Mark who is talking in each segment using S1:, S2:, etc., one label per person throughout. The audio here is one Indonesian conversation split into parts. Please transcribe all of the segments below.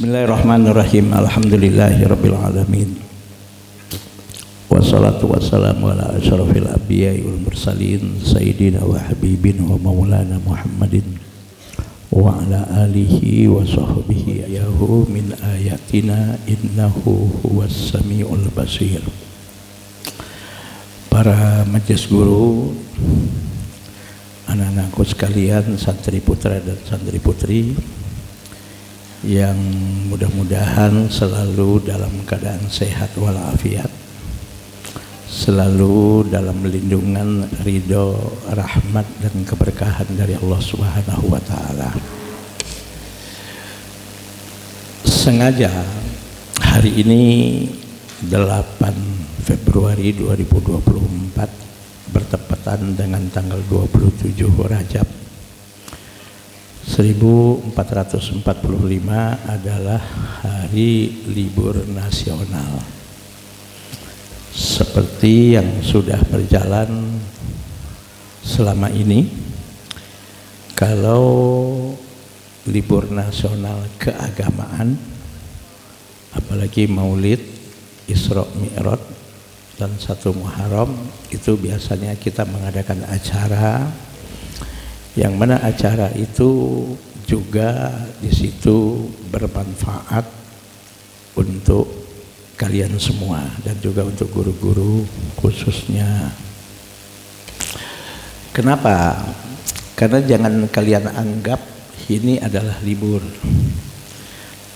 S1: Bismillahirrahmanirrahim. Alhamdulillahirabbil alamin. Wassalatu wassalamu ala asyrafil anbiya'i wal mursalin sayyidina wa habibina wa maulana Muhammadin wa ala alihi wa sahbihi ayahu min ayatina innahu huwas samiul basir. Para majelis guru, anak-anakku sekalian, santri putra dan santri putri yang mudah-mudahan selalu dalam keadaan sehat walafiat, selalu dalam lindungan, ridho, rahmat dan keberkahan dari Allah Subhanahu wa taala. Sengaja hari ini 8 Februari 2024 bertepatan dengan tanggal 27 Rajab 1445 adalah hari libur nasional. Seperti yang sudah berjalan selama ini, kalau libur nasional keagamaan, apalagi Maulid, Isra Mi'raj dan 1 Muharram, itu biasanya kita mengadakan acara yang mana acara itu juga di situ bermanfaat untuk kalian semua dan juga untuk guru-guru khususnya. Kenapa? Karena jangan kalian anggap ini adalah libur.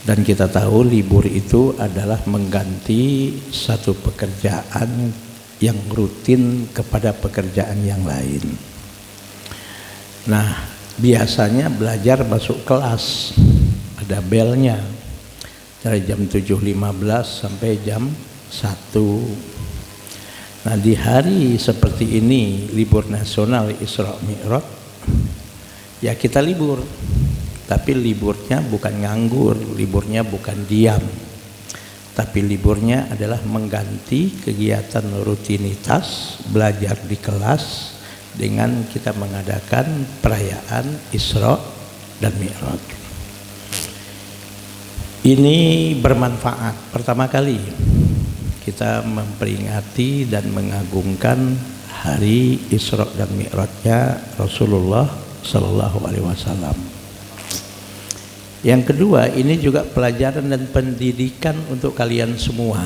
S1: Dan kita tahu libur itu adalah mengganti satu pekerjaan yang rutin kepada pekerjaan yang lain. Nah, biasanya belajar masuk kelas, ada belnya dari jam 7.15 sampai jam 1. Nah, di hari seperti ini, libur nasional Isra Mi'raj, ya kita libur. Tapi liburnya bukan nganggur, liburnya bukan diam. Tapi liburnya adalah mengganti kegiatan rutinitas belajar di kelas dengan kita mengadakan perayaan Isra dan Mi'raj. Ini bermanfaat. Pertama kali kita memperingati dan mengagungkan hari Isra dan Mi'rajnya Rasulullah Sallallahu Alaihi Wasallam. Yang kedua, ini juga pelajaran dan pendidikan untuk kalian semua,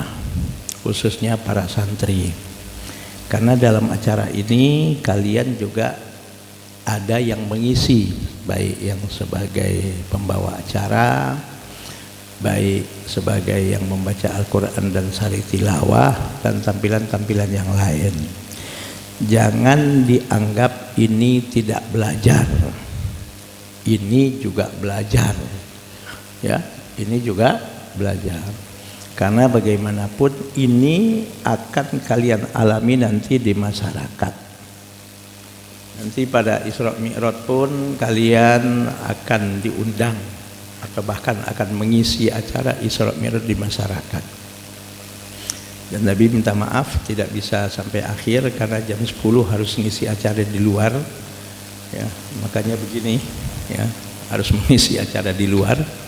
S1: khususnya para santri. Karena dalam acara ini kalian juga ada yang mengisi, baik yang sebagai pembawa acara, baik sebagai yang membaca Al-Quran dan sari tilawah, dan tampilan-tampilan yang lain. Jangan dianggap ini tidak belajar. Ini juga belajar. Ya, ini juga belajar. Karena bagaimanapun ini akan kalian alami nanti di masyarakat. Nanti pada Isra Mi'raj pun kalian akan diundang atau bahkan akan mengisi acara Isra Mi'raj di masyarakat. Dan Nabi minta maaf tidak bisa sampai akhir karena jam 10 harus mengisi acara di luar. Ya, makanya begini, ya, harus mengisi acara di luar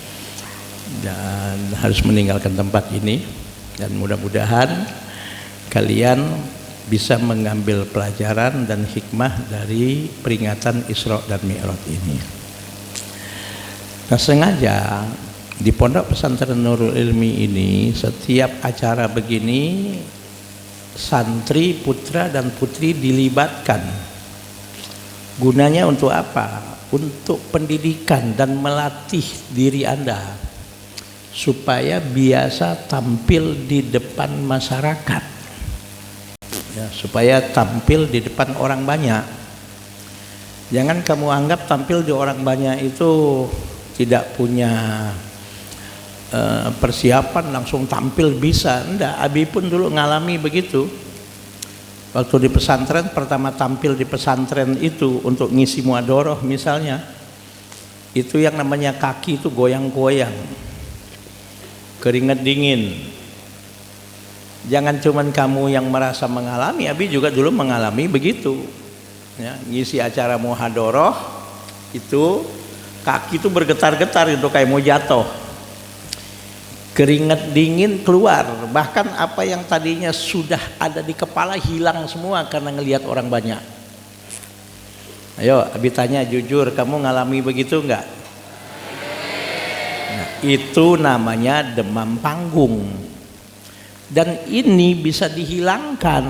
S1: dan harus meninggalkan tempat ini. Dan mudah-mudahan kalian bisa mengambil pelajaran dan hikmah dari peringatan Isra dan Mi'raj ini. Nah, sengaja di Pondok Pesantren Nurul Ilmi ini setiap acara begini santri putra dan putri dilibatkan. Gunanya untuk apa? Untuk pendidikan dan melatih diri Anda supaya biasa tampil di depan masyarakat, ya, supaya tampil di depan orang banyak. Jangan kamu anggap tampil di orang banyak itu tidak punya persiapan langsung tampil bisa. Enggak, Abi pun dulu ngalami begitu. Waktu di pesantren, pertama tampil di pesantren itu untuk ngisi muadoroh misalnya, itu yang namanya kaki itu goyang-goyang, keringat dingin. Jangan cuman kamu yang merasa mengalami, Abi juga dulu mengalami begitu. Ya, ngisi acara muhadoroh itu kaki itu bergetar-getar itu kayak mau jatuh. Keringat dingin keluar, bahkan apa yang tadinya sudah ada di kepala hilang semua karena ngelihat orang banyak. Ayo, Abi tanya jujur, kamu ngalami begitu enggak? Nah, itu namanya demam panggung. Dan ini bisa dihilangkan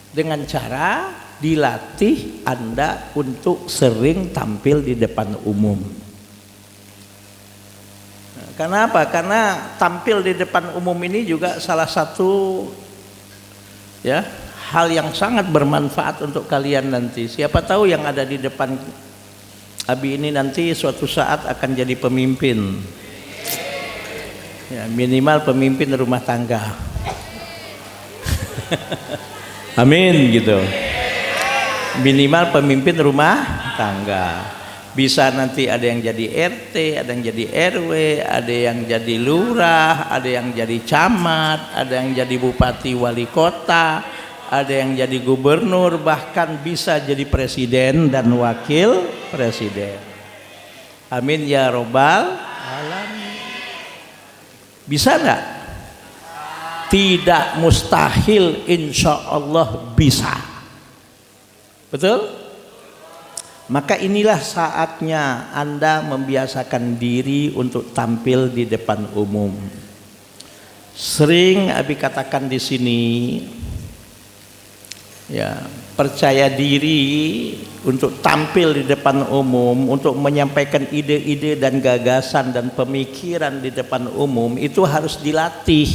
S1: dengan cara dilatih Anda untuk sering tampil di depan umum. Karena apa? Karena tampil di depan umum ini juga salah satu ya hal yang sangat bermanfaat untuk kalian nanti. Siapa tahu yang ada di depan Abi ini nanti suatu saat akan jadi pemimpin. Ya, minimal pemimpin rumah tangga. Amin gitu. Minimal pemimpin rumah tangga. Bisa nanti ada yang jadi RT, ada yang jadi RW, ada yang jadi lurah, ada yang jadi camat, ada yang jadi bupati wali kota, ada yang jadi gubernur, bahkan bisa jadi presiden dan wakil presiden. Amin ya robbal alamin. Bisa enggak? Tidak mustahil, insya Allah bisa. Betul? Maka inilah saatnya Anda membiasakan diri untuk tampil di depan umum. Sering Abi katakan di sini, ya, percaya diri untuk tampil di depan umum, untuk menyampaikan ide-ide dan gagasan dan pemikiran di depan umum itu harus dilatih.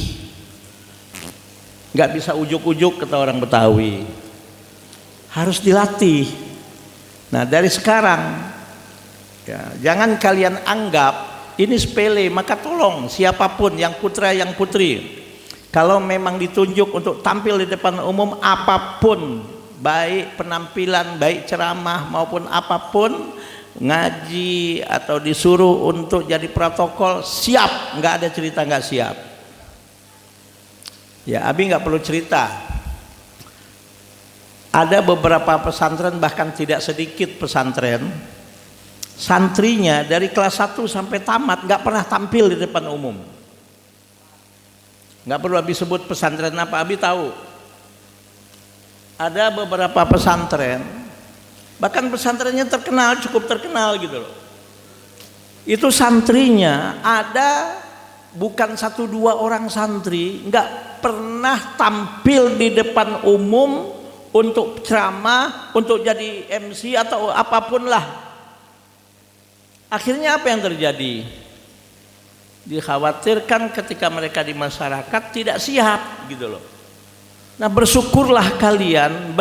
S1: Nggak bisa ujuk-ujuk kata orang Betawi. Harus dilatih. Nah dari sekarang ya, jangan kalian anggap ini sepele, maka tolong siapapun yang putra yang putri, kalau memang ditunjuk untuk tampil di depan umum apapun, baik penampilan, baik ceramah maupun apapun, ngaji atau disuruh untuk jadi protokol, siap, nggak ada cerita nggak siap. Ya Abi nggak perlu cerita. Ada beberapa pesantren, bahkan tidak sedikit pesantren, santrinya dari kelas 1 sampai tamat gak pernah tampil di depan umum. Gak perlu Abi sebut pesantren apa, Abi tahu. Ada beberapa pesantren, bahkan pesantrennya terkenal, cukup terkenal gitu loh. Itu santrinya ada bukan 1-2 orang santri gak pernah tampil di depan umum untuk ceramah, untuk jadi MC atau apapun lah. Akhirnya apa yang terjadi? Dikhawatirkan ketika mereka di masyarakat tidak siap gitu loh. Nah berssyukurlah kalian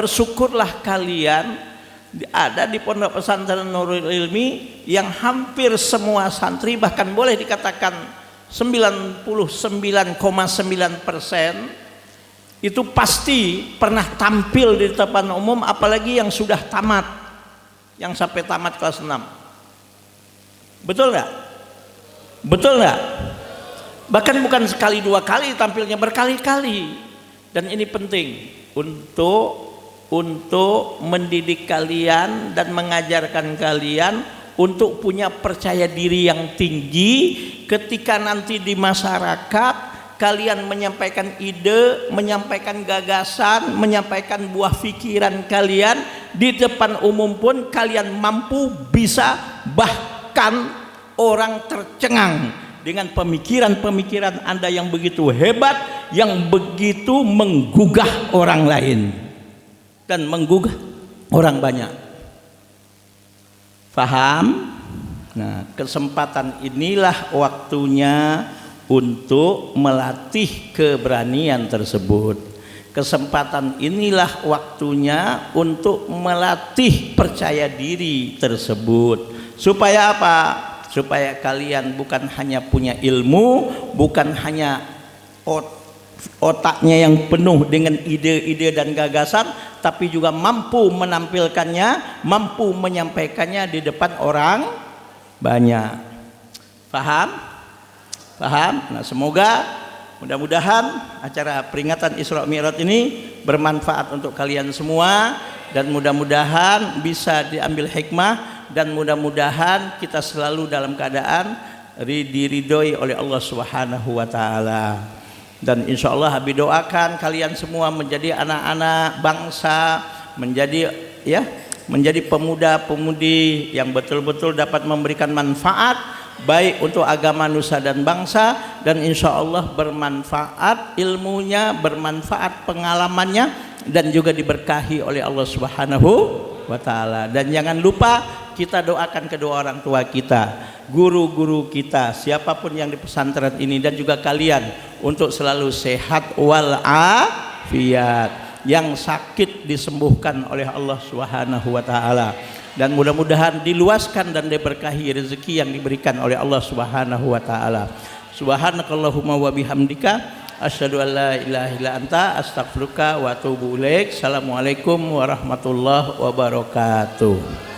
S1: ada di Pondok Pesantren Nurul Ilmi yang hampir semua santri, bahkan boleh dikatakan 99,9% itu pasti pernah tampil di depan umum, apalagi yang sudah tamat, yang sampai tamat kelas 6. Betul nggak? Betul nggak? Bahkan bukan sekali 2 kali tampilnya, berkali-kali. Dan ini penting untuk mendidik kalian dan mengajarkan kalian untuk punya percaya diri yang tinggi ketika nanti di masyarakat kalian menyampaikan ide, menyampaikan gagasan, menyampaikan buah pikiran kalian di depan umum pun kalian mampu, bisa, bahkan orang tercengang dengan pemikiran-pemikiran Anda yang begitu hebat, yang begitu menggugah orang lain dan menggugah orang banyak. Paham? Nah, kesempatan inilah waktunya untuk melatih keberanian tersebut. Kesempatan inilah waktunya untuk melatih percaya diri tersebut. Supaya apa? Supaya kalian bukan hanya punya ilmu, bukan hanya otaknya yang penuh dengan ide-ide dan gagasan, tapi juga mampu menampilkannya, mampu menyampaikannya di depan orang banyak. Paham? Paham? Nah, semoga mudah-mudahan acara peringatan Isra Mi'raj ini bermanfaat untuk kalian semua, dan mudah-mudahan bisa diambil hikmah, dan mudah-mudahan kita selalu dalam keadaan diridhoi oleh Allah Subhanahu wa taala. Dan insya Allah Habib doakan kalian semua menjadi anak-anak bangsa, menjadi pemuda-pemudi yang betul-betul dapat memberikan manfaat baik untuk agama nusa dan bangsa, dan insya Allah bermanfaat ilmunya, bermanfaat pengalamannya, dan juga diberkahi oleh Allah Subhanahu wa taala. Dan jangan lupa kita doakan kedua orang tua kita, guru-guru kita, siapapun yang di pesantren ini, dan juga kalian untuk selalu sehat wal afiat, yang sakit disembuhkan oleh Allah Subhanahu wa taala, dan mudah-mudahan diluaskan dan diberkahi rezeki yang diberikan oleh Allah Subhanahu wa taala. Subhanakallahumma wa bihamdika asyhadu an la ilaha illa anta astaghfiruka wa atubu ilaik. Assalamualaikum warahmatullahi wabarakatuh.